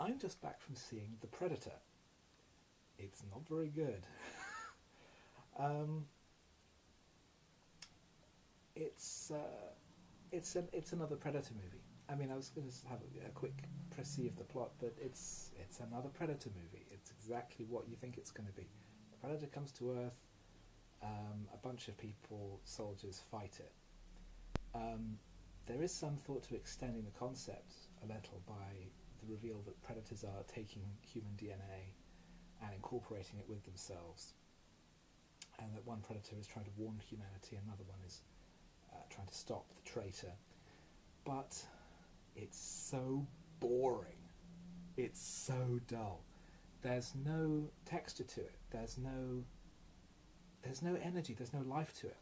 I'm just back from seeing The Predator. It's not very good. um, it's another Predator movie. I mean, I was going to have a quick précis of the plot, but it's another Predator movie. It's exactly what you think it's going to be. The Predator comes to Earth. A bunch of people, soldiers, fight it. There is some thought to extending the concept a little by the reveal that predators are taking human DNA and incorporating it with themselves, and that one predator is trying to warn humanity, another one is trying to stop the traitor. But it's so boring. It's so dull. There's no texture to it. There's no energy. There's no life to it.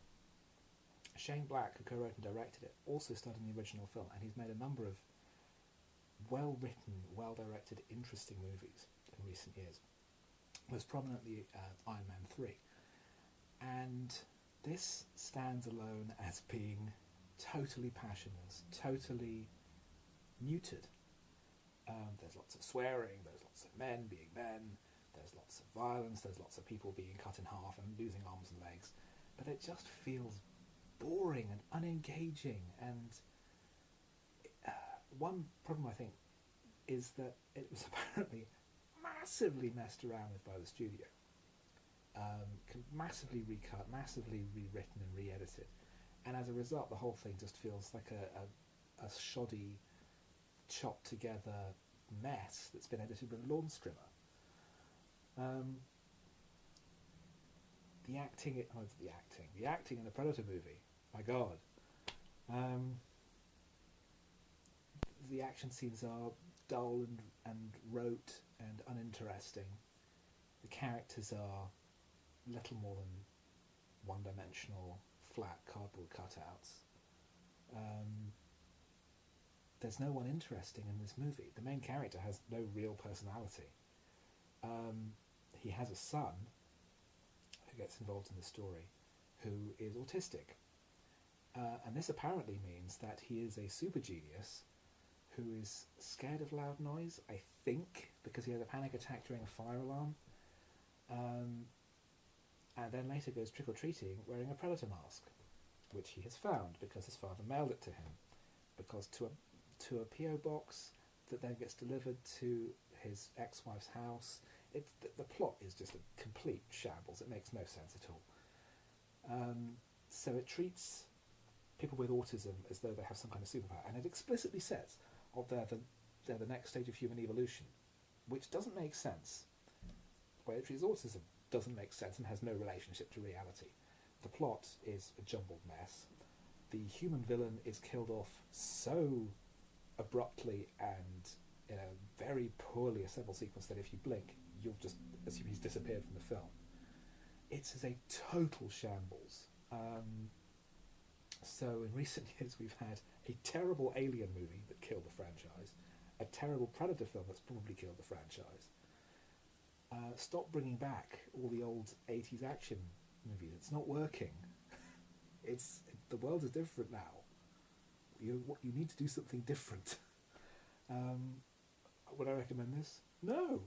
Shane Black, who co-wrote and directed it, also starred in the original film, and he's made a number of well-written, well-directed, interesting movies in recent years. Most prominently Iron Man 3. And this stands alone as being totally passionless, totally neutered. There's lots of swearing, there's lots of men being men, there's lots of violence, there's lots of people being cut in half and losing arms and legs, but it just feels boring and unengaging. And one problem, I think, is that it was apparently massively messed around with by the studio. Massively recut, massively rewritten and re-edited, and as a result the whole thing just feels like a shoddy, chopped together mess that's been edited with a lawn strimmer. The acting in a Predator movie, my god. The action scenes are dull and rote and uninteresting. The characters are little more than one-dimensional, flat cardboard cutouts. There's no one interesting in this movie. The main character has no real personality. He has a son who gets involved in the story who is autistic. And this apparently means that he is a super genius who is scared of loud noise, I think, because he has a panic attack during a fire alarm. And then later goes trick-or-treating wearing a predator mask, which he has found because his father mailed it to him. Because to a P.O. box that then gets delivered to his ex-wife's house. The plot is just a complete shambles. It makes no sense at all. So it treats people with autism as though they have some kind of superpower, and it explicitly says, they're the next stage of human evolution, which doesn't make sense. The way it treats autism doesn't make sense and has no relationship to reality. The plot is a jumbled mess. The human villain is killed off so abruptly and in a very poorly assembled sequence that if you blink, you'll just assume he's disappeared from the film. It's a total shambles. So in recent years we've had a terrible Alien movie that killed the franchise, a terrible Predator film that's probably killed the franchise. Stop bringing back all the old 80s action movies. It's not working. The world is different now. You need to do something different. Would I recommend this? No,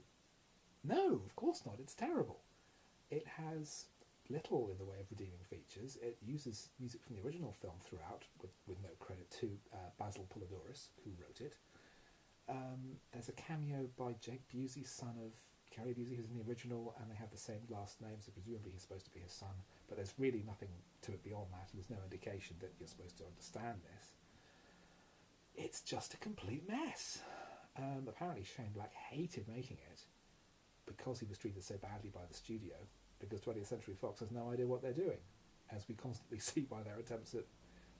of course not. It's terrible. It has little in the way of redeeming features. It uses music from the original film throughout, with no credit to Basil Poledouris, who wrote it. There's a cameo by Jake Busey, son of Gary Busey, who's in the original, and they have the same last name, so presumably he's supposed to be his son, but there's really nothing to it beyond that. There's no indication that you're supposed to understand this. It's just a complete mess. Apparently Shane Black hated making it because he was treated so badly by the studio, because 20th Century Fox has no idea what they're doing, as we constantly see by their attempts at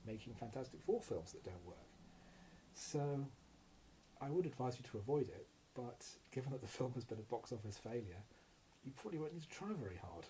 making Fantastic Four films that don't work. So I would advise you to avoid it, but given that the film has been a box office failure, you probably won't need to try very hard.